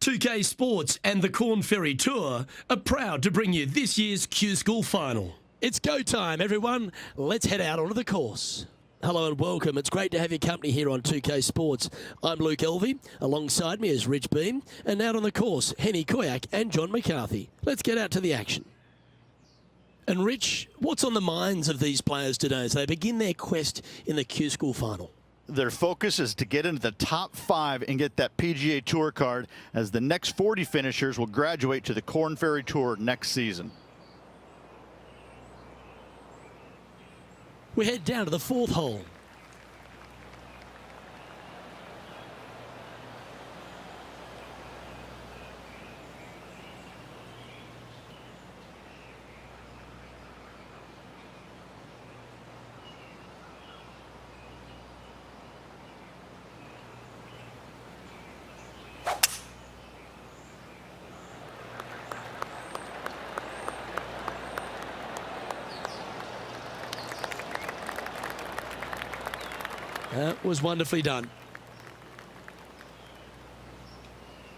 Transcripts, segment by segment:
2K Sports and the KORN Ferry Tour are proud to bring you this year's Q-School Final. It's go time, everyone. Let's head out onto the course. Hello and welcome. It's great to have your company here on 2K Sports. I'm Luke Elvey. Alongside me is Rich Beam. And out on the course, Henny Koyak and John McCarthy. Let's get out to the action. And Rich, what's on the minds of these players today as they begin their quest in the Q-School Final? Their focus is to get into the top 5 and get that PGA Tour card, as the next 40 finishers will graduate to the KORN Ferry Tour next season. We head down to the 4th hole. That was wonderfully done.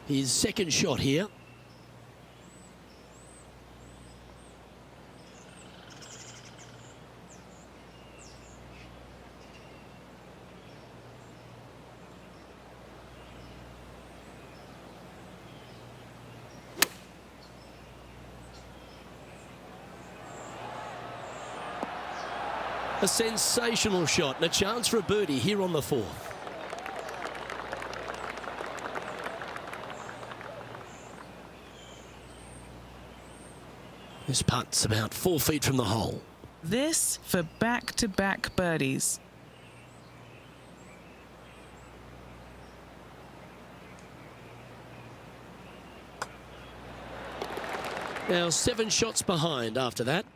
His second shot here. A sensational shot and a chance for a birdie here on the 4th. This putt's about 4 feet from the hole. This for back-to-back birdies. Now 7 shots behind after that.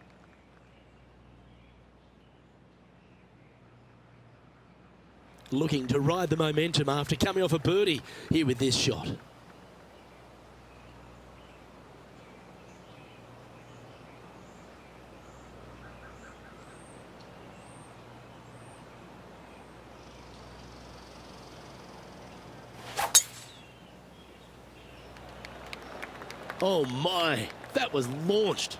Looking to ride the momentum after coming off a birdie here with this shot. Oh my, that was launched.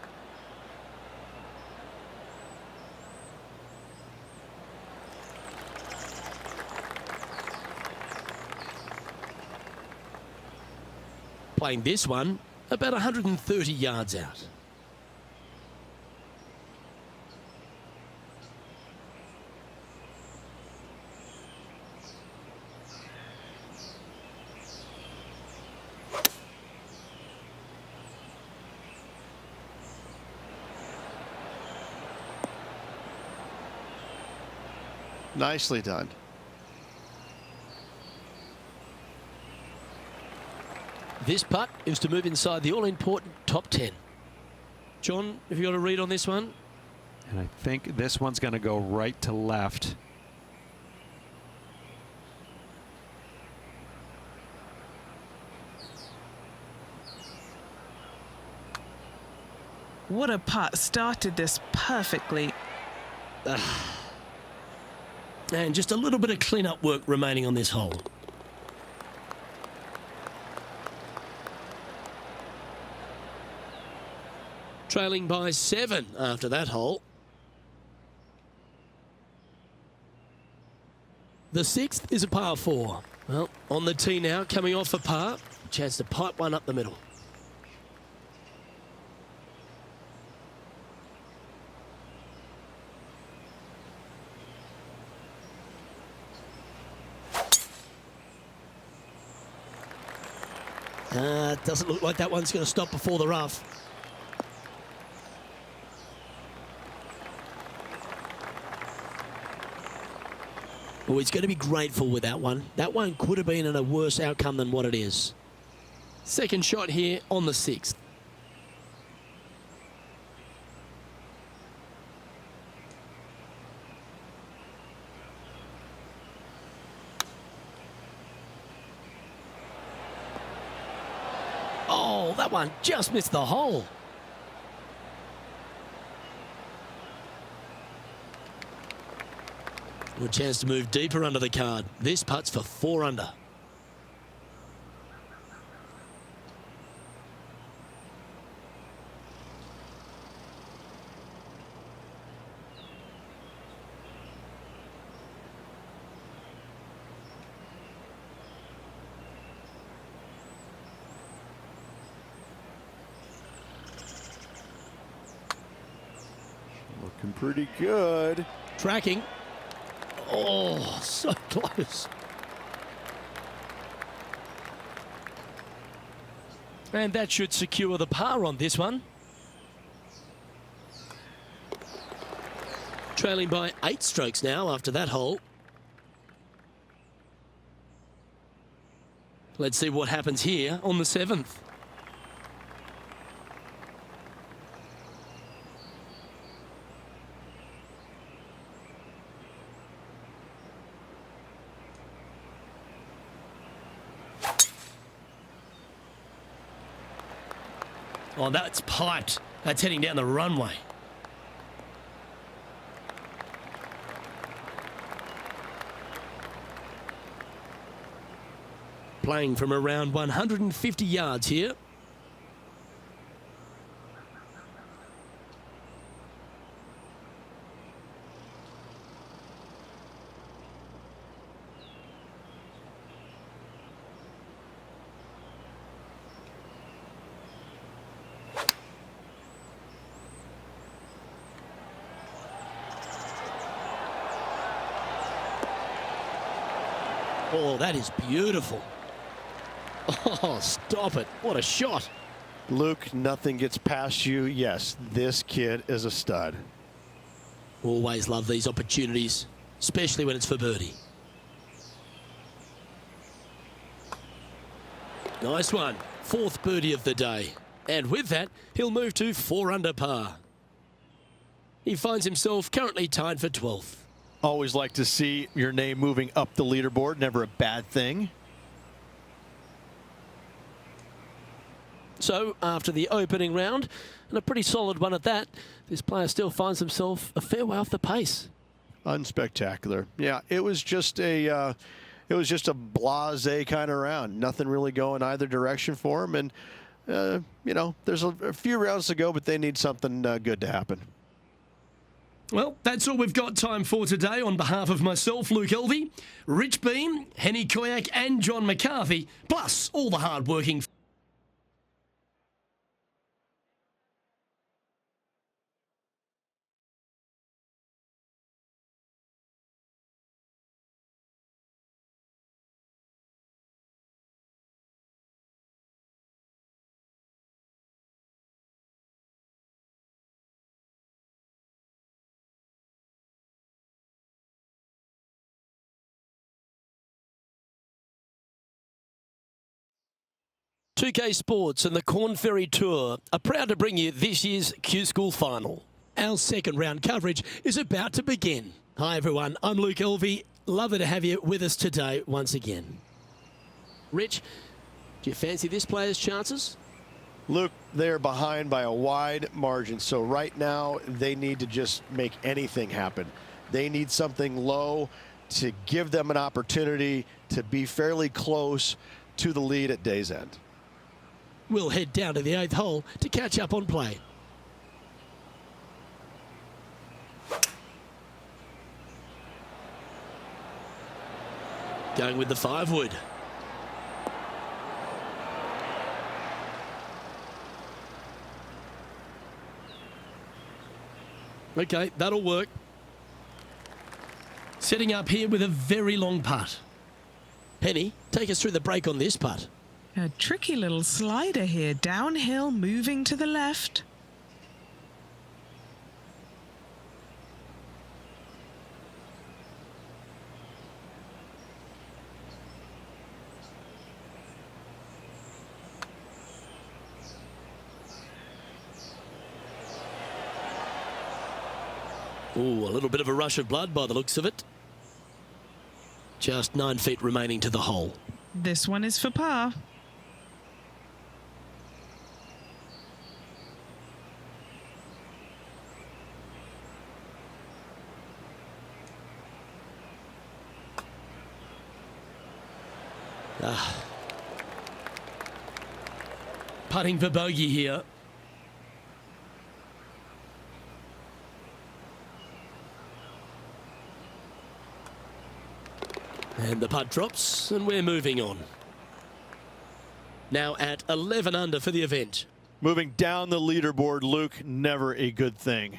Playing this one about 130 yards out. Nicely done. This putt is to move inside the all-important top 10. John, have you got a read on this one? And I think this one's going to go right to left. What a putt. Started this perfectly. And just a little bit of clean-up work remaining on this hole. Trailing by 7 after that hole. The 6th is a par 4. Well, on the tee now, coming off a par. Chance to pipe one up the middle. It doesn't look like that one's going to stop before the rough. Oh, he's going to be grateful with that one. That one could have been in a worse outcome than what it is. Second shot here on the 6th. Oh, that one just missed the hole. Good chance to move deeper under the card. This putt's for 4 under. Looking pretty good. Tracking. Oh, so close. And that should secure the par on this one. Trailing by 8 strokes now after that hole. Let's see what happens here on the 7th. Oh, that's piped. That's heading down the runway. Playing from around 150 yards here. Oh, that is beautiful. Oh, stop it. What a shot. Luke, nothing gets past you. Yes, this kid is a stud. Always love these opportunities, especially when it's for birdie. Nice one. 4th birdie of the day. And with that, he'll move to 4 under par. He finds himself currently tied for 12th. Always like to see your name moving up the leaderboard. Never a bad thing. So, after the opening round, and a pretty solid one at that, this player still finds himself a fair way off the pace. Unspectacular. Yeah, it was just a blasé kind of round. Nothing really going either direction for him. And, you know, there's a few rounds to go, but they need something good to happen. Well, that's all we've got time for today. On behalf of myself, Luke Elvey, Rich Beam, Henny Koyak and John McCarthy, plus all the hard-working KORN Sports and the Korn Ferry Tour are proud to bring you this year's Q School Final. Our second round coverage is about to begin. Hi everyone, I'm Luke Elvey. Lovely to have you with us today once again. Rich, do you fancy this player's chances? Luke, they're behind by a wide margin, so right now they need to just make anything happen. They need something low to give them an opportunity to be fairly close to the lead at day's end. We'll head down to the 8th hole to catch up on play. Going with the 5-wood. Okay, that'll work. Setting up here with a very long putt. Penny, take us through the break on this putt. A tricky little slider here, downhill, moving to the left. Ooh, a little bit of a rush of blood by the looks of it. Just 9 feet remaining to the hole. This one is for par. Putting for bogey here. And the putt drops, and we're moving on. Now at 11 under for the event. Moving down the leaderboard, Luke, never a good thing.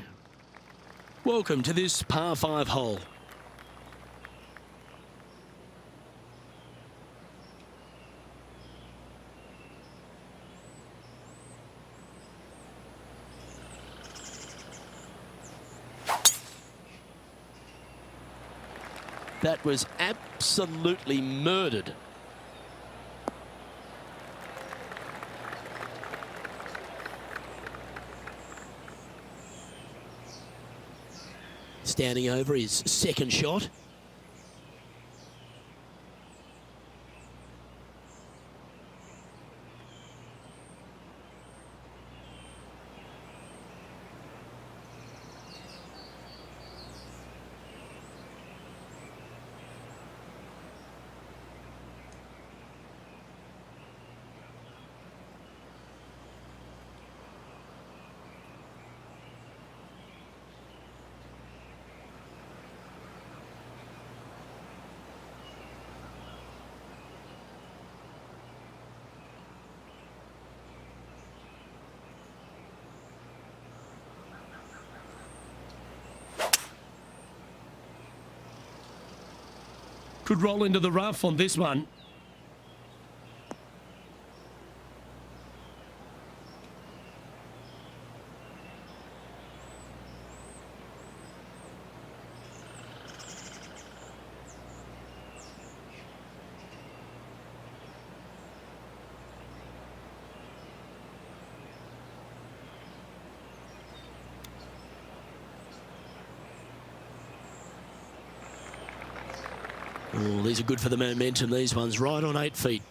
Welcome to this par 5 hole. That was absolutely murdered. Standing over his second shot. Could roll into the rough on this one. Oh, these are good for the momentum, these ones, right on 8 feet.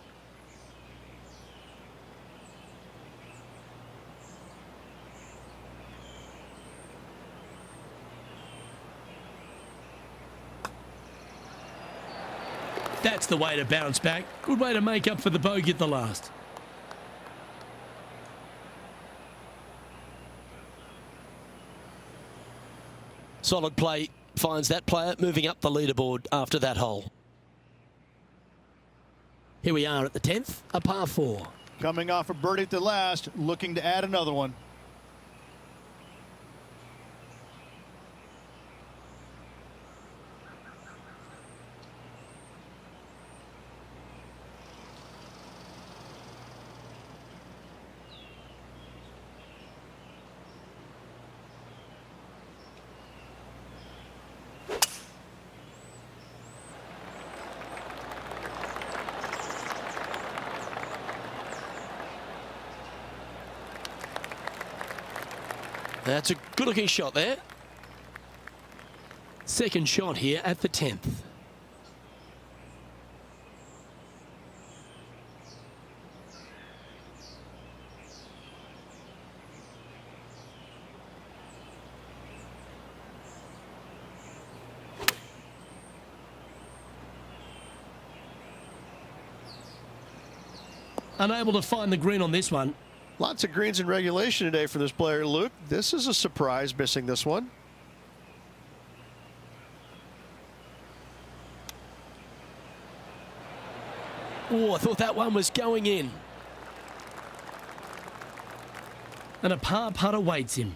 That's the way to bounce back. Good way to make up for the bogey at the last. Solid play finds that player moving up the leaderboard after that hole. Here we are at the 10th, a par 4. Coming off a birdie at the last, looking to add another one. That's a good-looking shot there. Second shot here at the 10th. Unable to find the green on this one. Lots of greens in regulation today for this player, Luke. This is a surprise, missing this one. Oh, I thought that one was going in. And a par putt awaits him.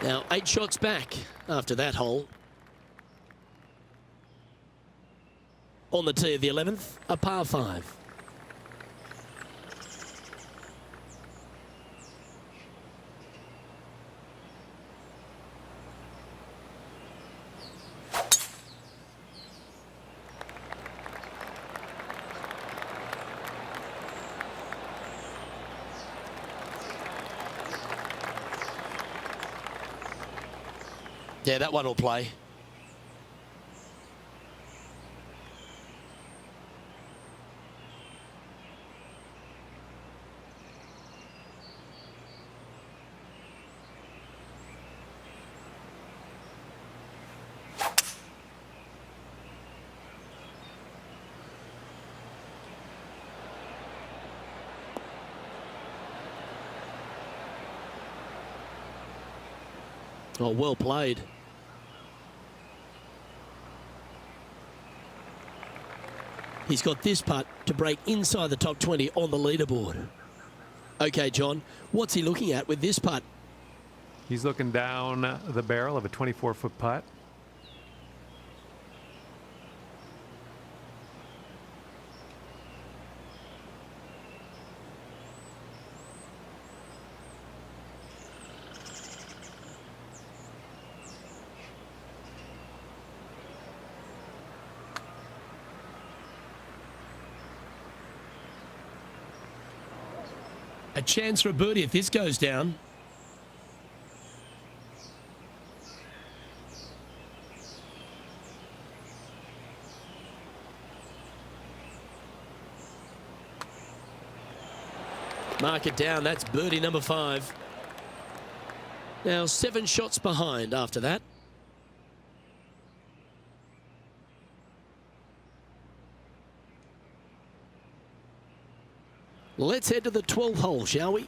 Now 8 shots back after that hole. On the tee of the 11th, a par 5. Yeah, that one will play. Oh, well played. He's got this putt to break inside the top 20 on the leaderboard. Okay, John, what's he looking at with this putt? He's looking down the barrel of a 24-foot putt. A chance for a birdie if this goes down. Mark it down. That's birdie number 5. Now 7 shots behind after that. Let's head to the 12th hole, shall we?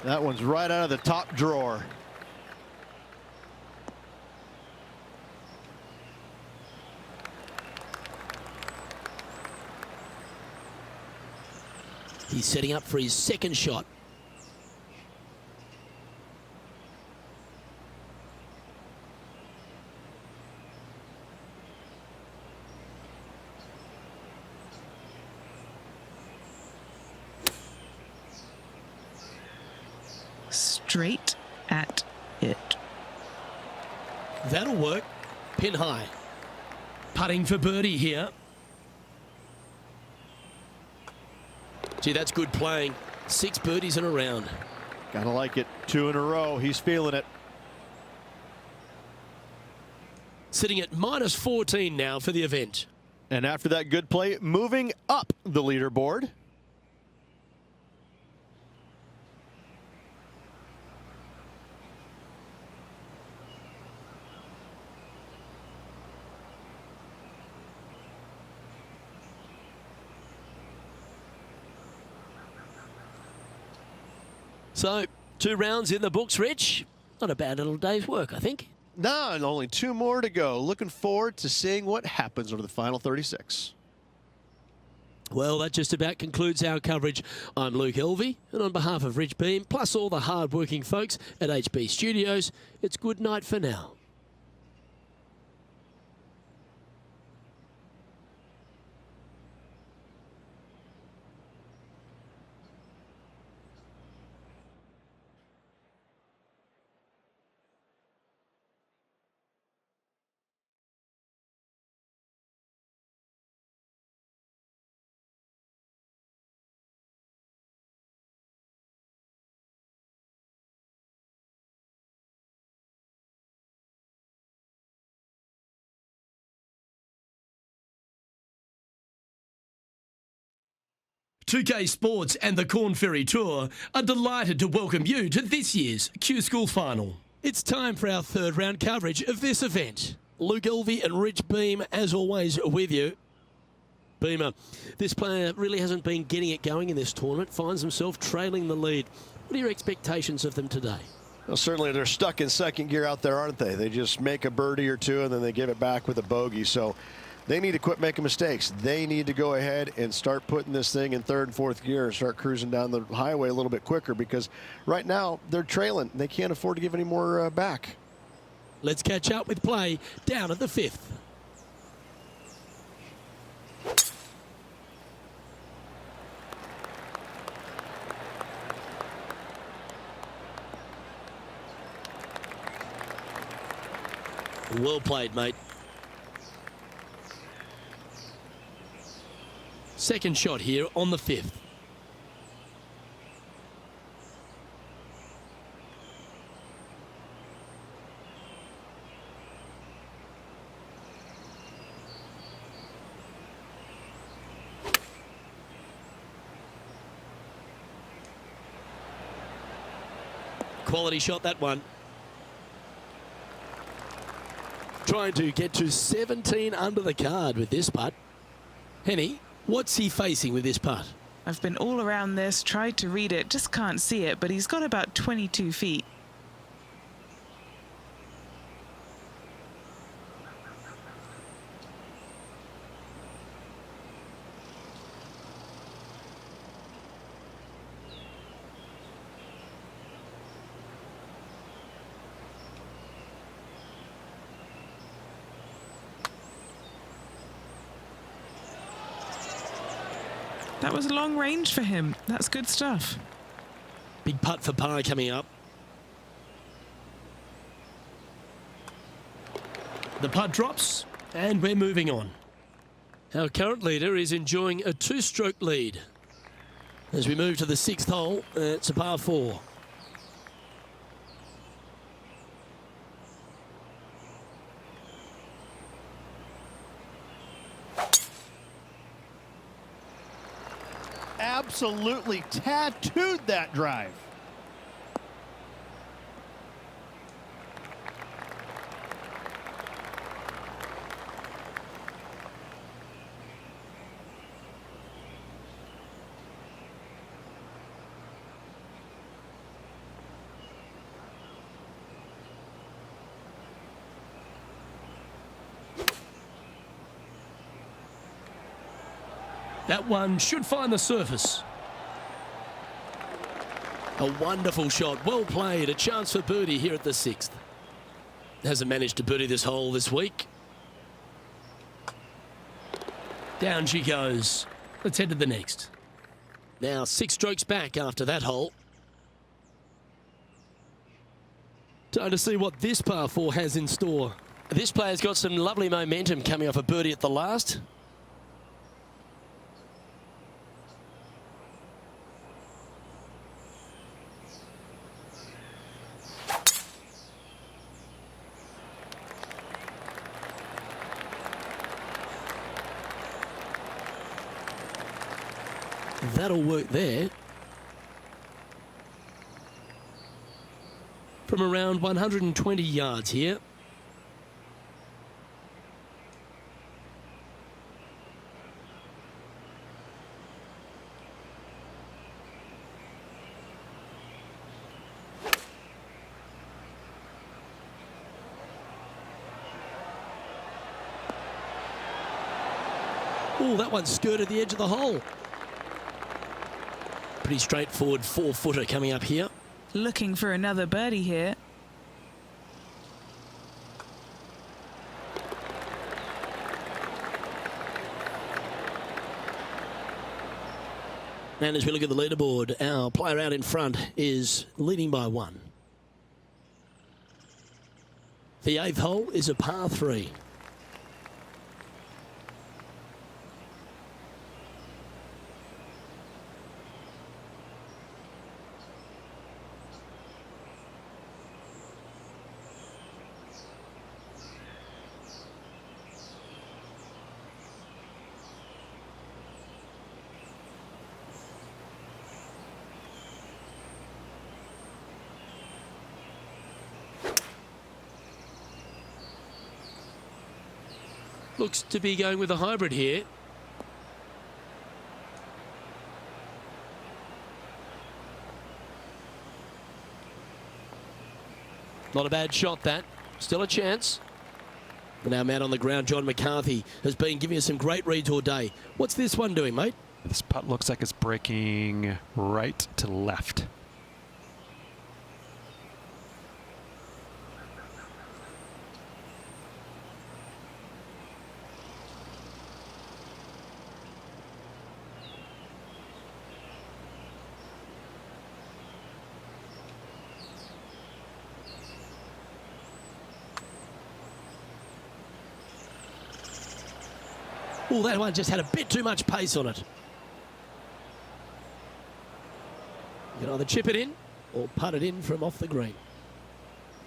That one's right out of the top drawer. He's setting up for his second shot. Straight at it. That'll work. Pin high. Putting for birdie here. Gee, that's good playing. 6 birdies in a round. Gotta like it. 2 in a row. He's feeling it. Sitting at minus 14 now for the event. And after that good play, moving up the leaderboard. So, 2 rounds in the books, Rich. Not a bad little day's work, I think. No, and only 2 more to go. Looking forward to seeing what happens over the final 36. Well, that just about concludes our coverage. I'm Luke Elvey, and on behalf of Rich Beam, plus all the hard-working folks at HB Studios, it's good night for now. Sports and the Korn Ferry Tour are delighted to welcome you to this year's Q School Final. It's time for our 3rd round coverage of this event. Luke Elvey and Rich Beam, as always, with you. Beamer, this player really hasn't been getting it going in this tournament, finds himself trailing the lead. What are your expectations of them today? Well, certainly they're stuck in second gear out there, aren't they? They just make a birdie or 2 and then they give it back with a bogey. So they need to quit making mistakes. They need to go ahead and start putting this thing in 3rd and 4th gear and start cruising down the highway a little bit quicker, because right now they're trailing. They can't afford to give any more back. Let's catch up with play down at the 5th. Well played, mate. Second shot here on the 5th. Quality shot, that one. Trying to get to 17 under the card with this putt. Henny, what's he facing with this putt? I've been all around this, tried to read it, just can't see it, but he's got about 22 feet. That was a long range for him. That's good stuff. Big putt for par coming up. The putt drops, and we're moving on. Our current leader is enjoying a 2-stroke lead. As we move to the 6th hole, it's a par 4. Absolutely tattooed that drive. That one should find the surface. A wonderful shot, well played, a chance for birdie here at the 6th. Hasn't managed to birdie this hole this week. Down she goes. Let's head to the next. Now 6 strokes back after that hole. Time to see what this par 4 has in store. This player's got some lovely momentum coming off a birdie at the last. That'll work there. From around 120 yards here. Oh, that one skirted the edge of the hole. Pretty straightforward 4-footer coming up here. Looking for another birdie here. And as we look at the leaderboard, our player out in front is leading by 1. The 8th hole is a par 3. Looks to be going with a hybrid here. Not a bad shot, that. Still a chance. And our man on the ground, John McCarthy, has been giving us some great reads all day. What's this one doing, mate? This putt looks like it's breaking right to left. Oh, that one just had a bit too much pace on it. You can either chip it in or putt it in from off the green.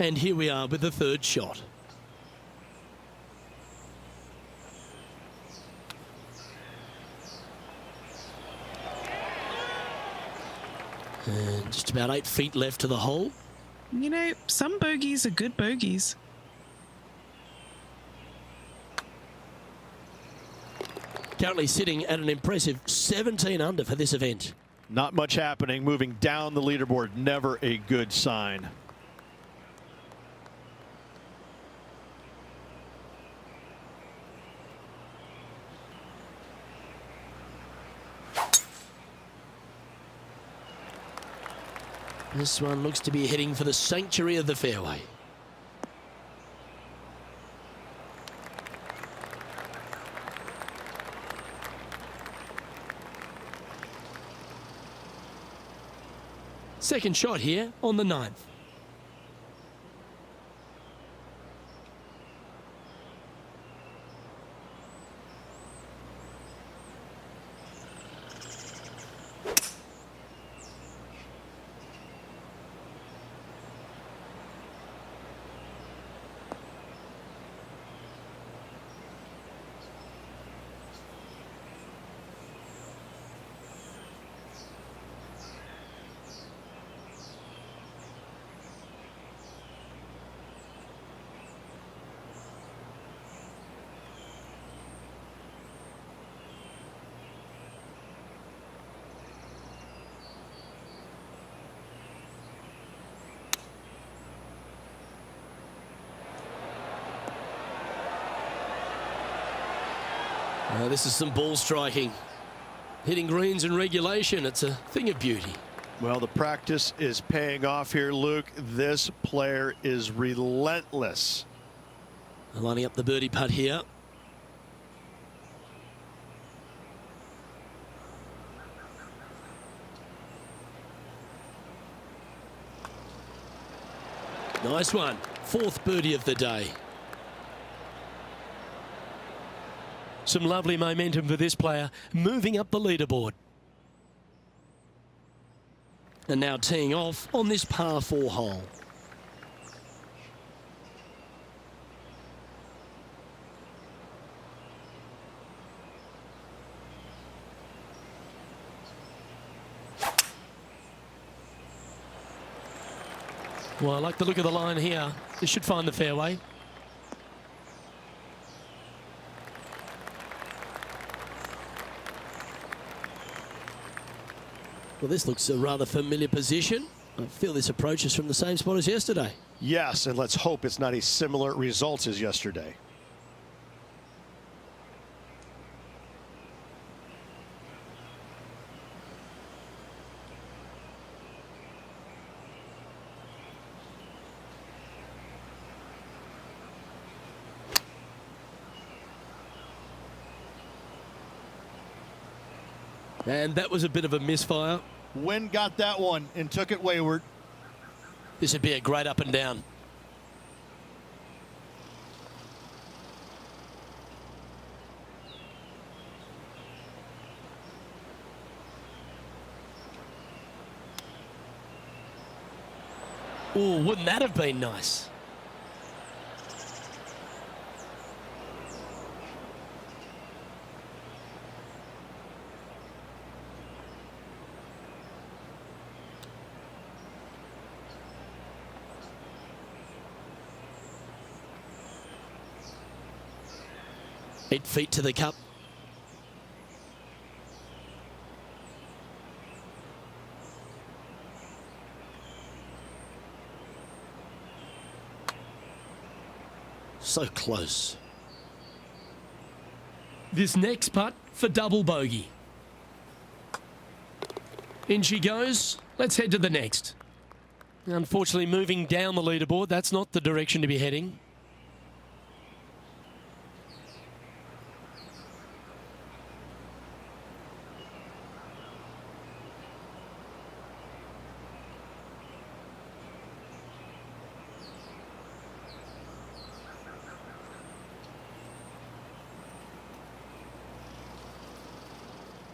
And here we are with the 3rd shot. And just about 8 feet left to the hole. You know, some bogeys are good bogeys. Currently sitting at an impressive 17 under for this event. Not much happening. Moving down the leaderboard, never a good sign. This one looks to be heading for the sanctuary of the fairway. Second shot here on the 9th. This is some ball striking. Hitting greens in regulation, it's a thing of beauty. Well, the practice is paying off here, Luke. This player is relentless. Lining up the birdie putt here. Nice one. Fourth birdie of the day. Some lovely momentum for this player, moving up the leaderboard. And now teeing off on this par 4 hole. Well, I like the look of the line here. This should find the fairway. Well, this looks a rather familiar position. I feel this approach is from the same spot as yesterday. Yes, and let's hope it's not a similar result as yesterday. And that was a bit of a misfire. Wind got that one and took it wayward. This would be a great up and down. Oh, wouldn't that have been nice? Eight feet to the cup. So close. This next putt for double bogey. In she goes. Let's head to the next. Unfortunately, moving down the leaderboard, that's not the direction to be heading.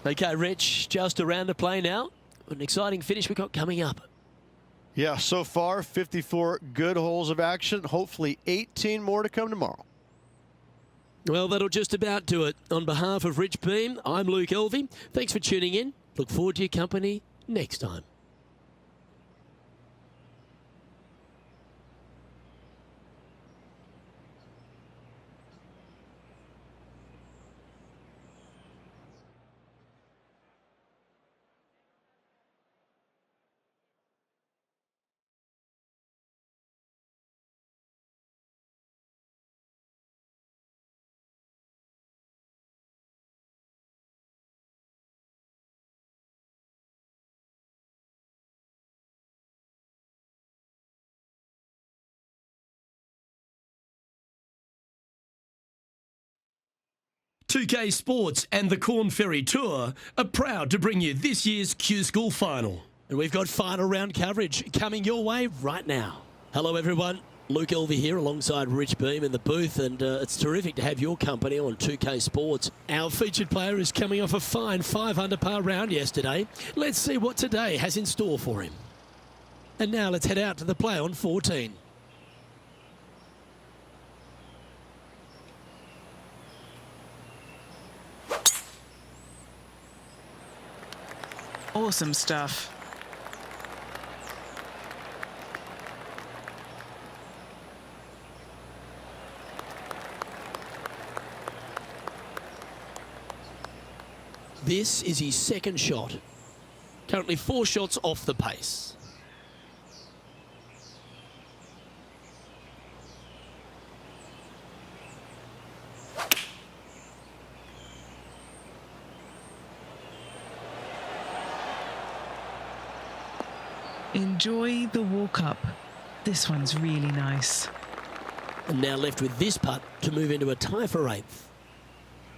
Okay, Rich, just a round to play now. An exciting finish we've got coming up. Yeah, so far 54 good holes of action. Hopefully 18 more to come tomorrow. Well, that'll just about do it. On behalf of Rich Beam, I'm Luke Elvey. Thanks for tuning in. Look forward to your company next time. 2K Sports and the Korn Ferry Tour are proud to bring you this year's Q School Final. And we've got final round coverage coming your way right now. Hello everyone, Luke Elvey here alongside Rich Beam in the booth, and it's terrific to have your company on 2K Sports. Our featured player is coming off a fine 5 under par round yesterday. Let's see what today has in store for him. And now let's head out to the play on 14. Awesome stuff. This is his second shot. Currently 4 shots off the pace. Enjoy the walk up. This one's really nice. And now left with this putt to move into a tie for 8th.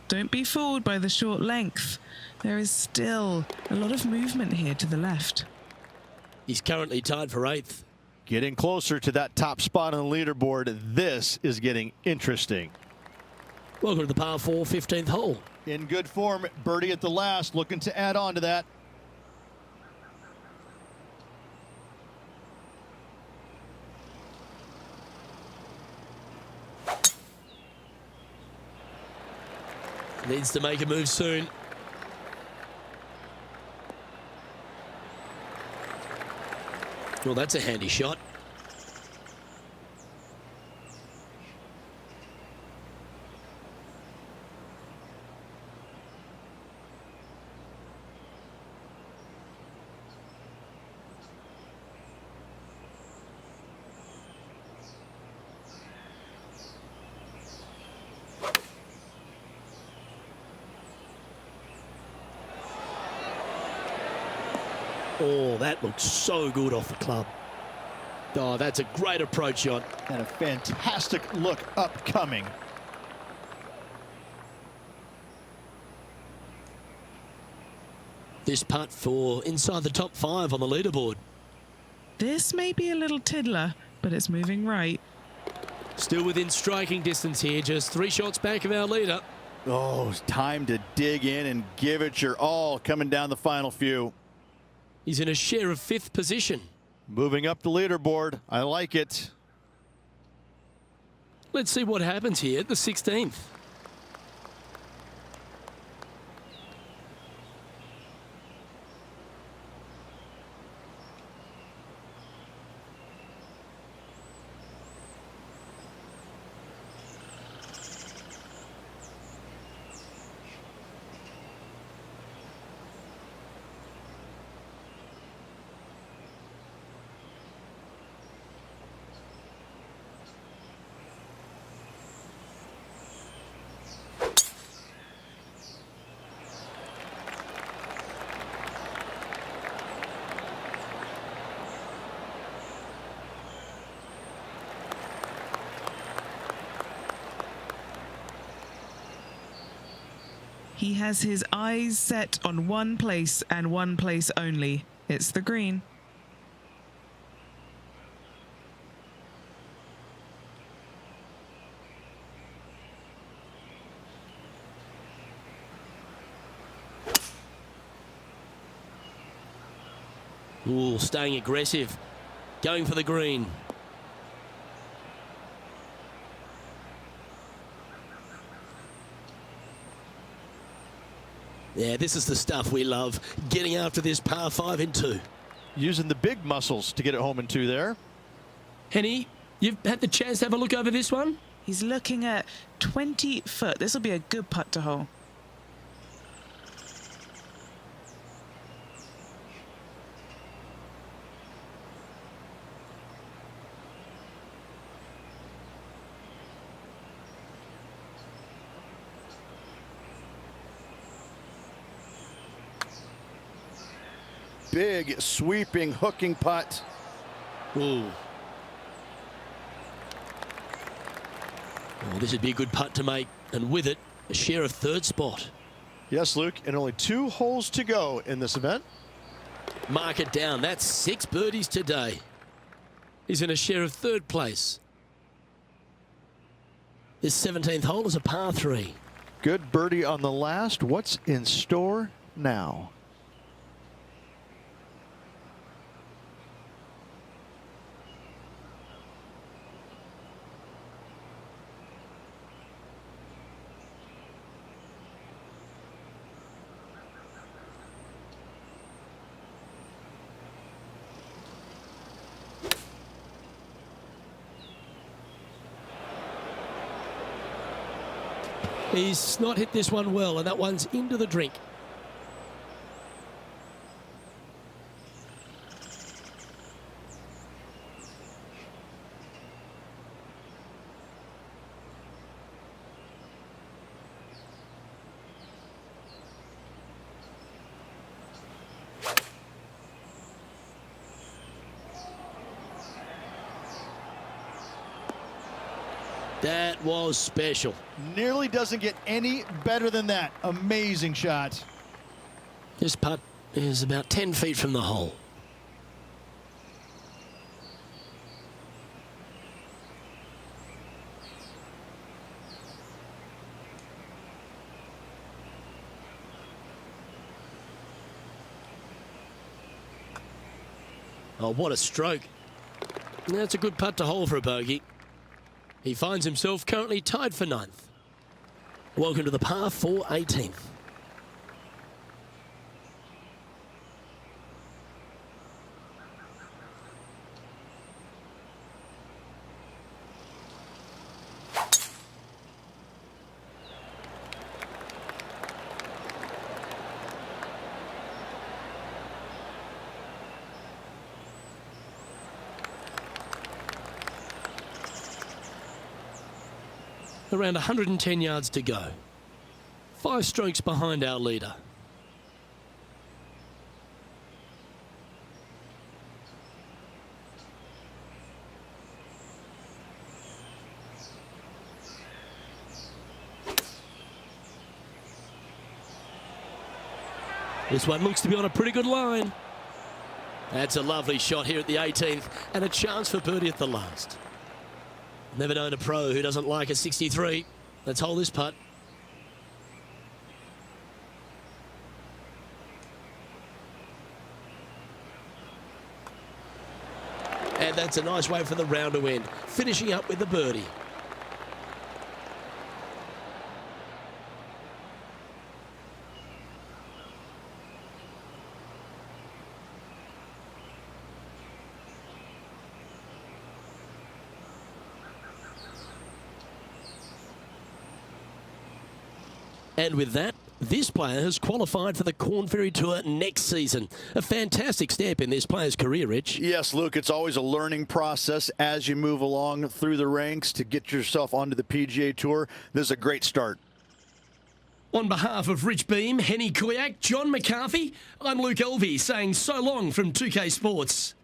Don't be fooled by the short length. There is still a lot of movement here to the left. He's currently tied for 8th. Getting closer to that top spot on the leaderboard. This is getting interesting. Welcome to the par 4 15th hole. In good form, birdie at the last, looking to add on to that. Needs to make a move soon. Well, that's a handy shot. Oh, that looks so good off the club. Oh, that's a great approach shot. And a fantastic look upcoming. This putt for inside the top 5 on the leaderboard. This may be a little tiddler, but it's moving right. Still within striking distance here, just 3 shots back of our leader. Oh, it's time to dig in and give it your all coming down the final few. He's in a share of 5th position. Moving up the leaderboard. I like it. Let's see what happens here at the 16th. He has his eyes set on one place and one place only. It's the green. Ooh, staying aggressive. Going for the green. Yeah, this is the stuff we love. Getting after this par 5 in 2. Using the big muscles to get it home in 2 there. Henny, you've had the chance to have a look over this one? He's looking at 20 foot. This will be a good putt to hole. Big, sweeping, hooking putt. Ooh. Oh, this would be a good putt to make, and with it, a share of third spot. Yes, Luke, and only 2 holes to go in this event. Mark it down. That's 6 birdies today. He's in a share of third place. This 17th hole is a par 3. Good birdie on the last. What's in store now? He's not hit this one well, and that one's into the drink. That was special. Nearly doesn't get any better than that. Amazing shot. This putt is about 10 feet from the hole. Oh, what a stroke. That's a good putt to hole for a bogey. He finds himself currently tied for 9th. Welcome to the par 4 18th. Around 110 yards to go. 5 strokes behind our leader. This one looks to be on a pretty good line. That's a lovely shot here at the 18th and a chance for birdie at the last. Never known a pro who doesn't like a 63. Let's hold this putt. And that's a nice way for the round to end, finishing up with the birdie. And with that, this player has qualified for the KORN Ferry Tour next season. A fantastic step in this player's career, Rich. Yes, Luke, it's always a learning process as you move along through the ranks to get yourself onto the PGA Tour. This is a great start. On behalf of Rich Beam, Henny Kuyak, John McCarthy, I'm Luke Elvey saying so long from 2K Sports.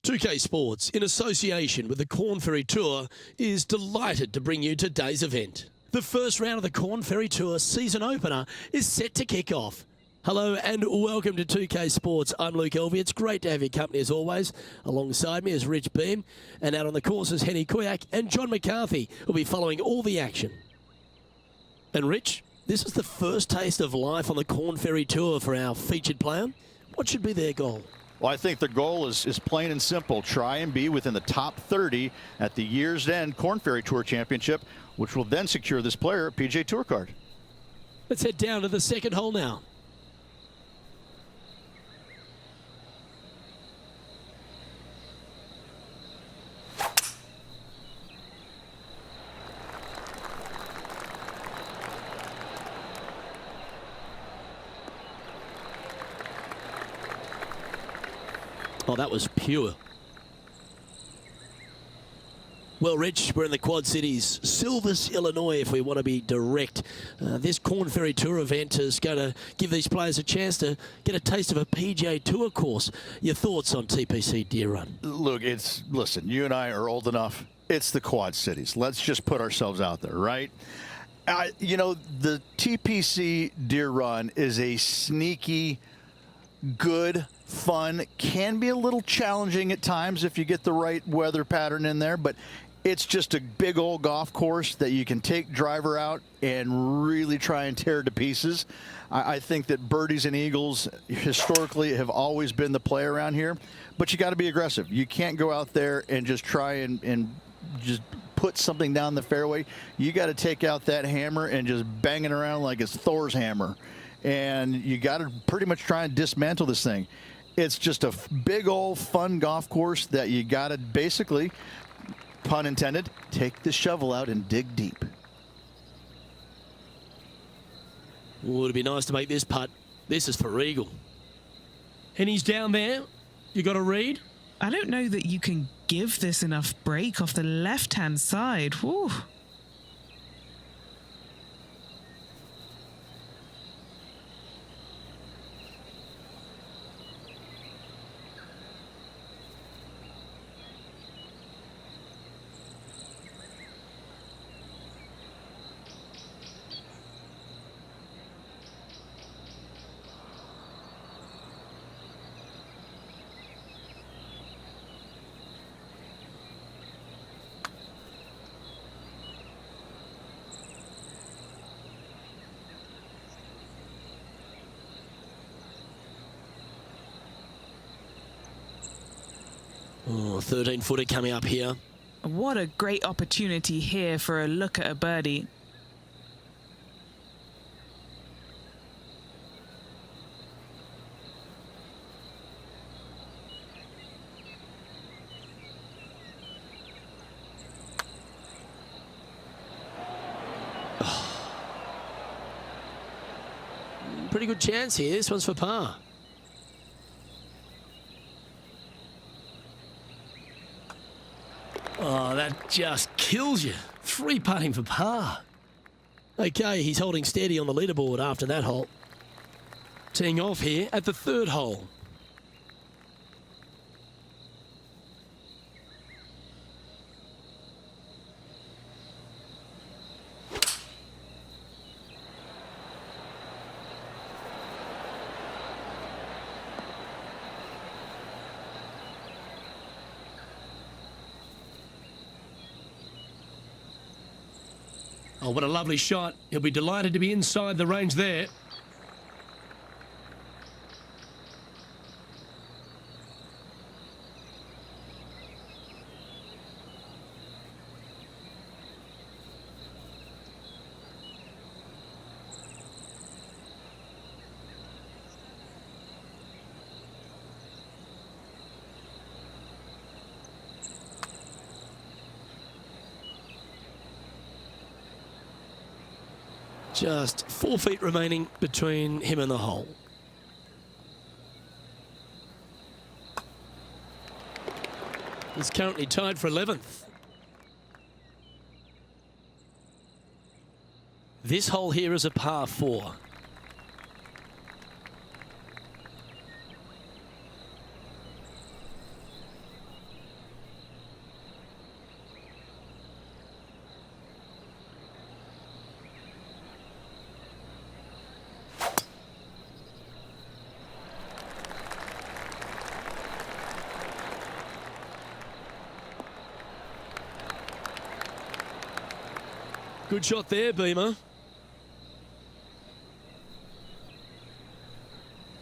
2K Sports, in association with the KORN Ferry Tour, is delighted to bring you today's event. The first round of the KORN Ferry Tour season opener is set to kick off. Hello and welcome to 2K Sports. I'm Luke Elvey. It's great to have your company as always. Alongside me is Rich Beam, and out on the course is Henny Kuyak and John McCarthy, who'll be following all the action. And Rich, this is the first taste of life on the KORN Ferry Tour for our featured player. What should be their goal? Well, I think the goal is plain and simple. Try and be within the top 30 at the year's end KORN Ferry Tour Championship, which will then secure this player a PGA Tour card. Let's head down to the second hole now. Oh, that was pure. Well, Rich, we're in the Quad Cities, Silvis, Illinois, if we want to be direct. This KORN Ferry Tour event is going to give these players a chance to get a taste of a PGA Tour course. Your thoughts on TPC Deer Run? Look, listen, you and I are old enough. It's the Quad Cities. Let's just put ourselves out there, right? You know, the TPC Deer Run is a sneaky, good, fun, can be a little challenging at times if you get the right weather pattern in there, but it's just a big old golf course that you can take driver out and really try and tear to pieces. I think that birdies and eagles historically have always been the play around here, but you got to be aggressive. You can't go out there and just try and just put something down the fairway. You got to take out that hammer and just bang it around like it's Thor's hammer. And you got to pretty much try and dismantle this thing. It's just a big old fun golf course that you got to basically, pun intended, take the shovel out and dig deep. Oh, it'd be nice to make this putt. This is for eagle. And he's down there. You got a read? I don't know that you can give this enough break off the left-hand side. Whew. Oh, 13-footer coming up here. What a great opportunity here for a look at a birdie. Pretty good chance here. This one's for par. Oh, that just kills you. 3 putting for par. Okay, he's holding steady on the leaderboard after that hole. Teeing off here at the 3rd hole. Oh, what a lovely shot. He'll be delighted to be inside the range there. Just 4 feet remaining between him and the hole. He's currently tied for 11th. This hole here is a par 4. Good shot there, Beamer.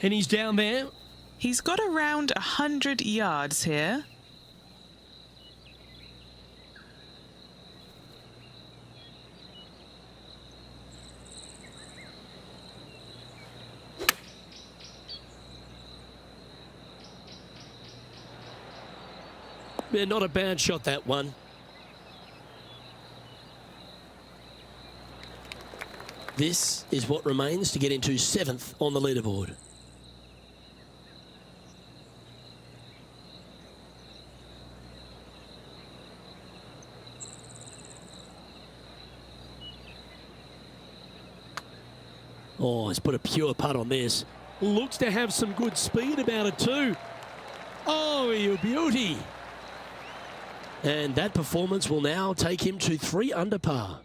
And he's down there. He's got around 100 yards here. Yeah, not a bad shot, that one. This is what remains to get into 7th on the leaderboard. Oh, he's put a pure putt on this. Looks to have some good speed about it too. Oh, you beauty. And that performance will now take him to 3 under par.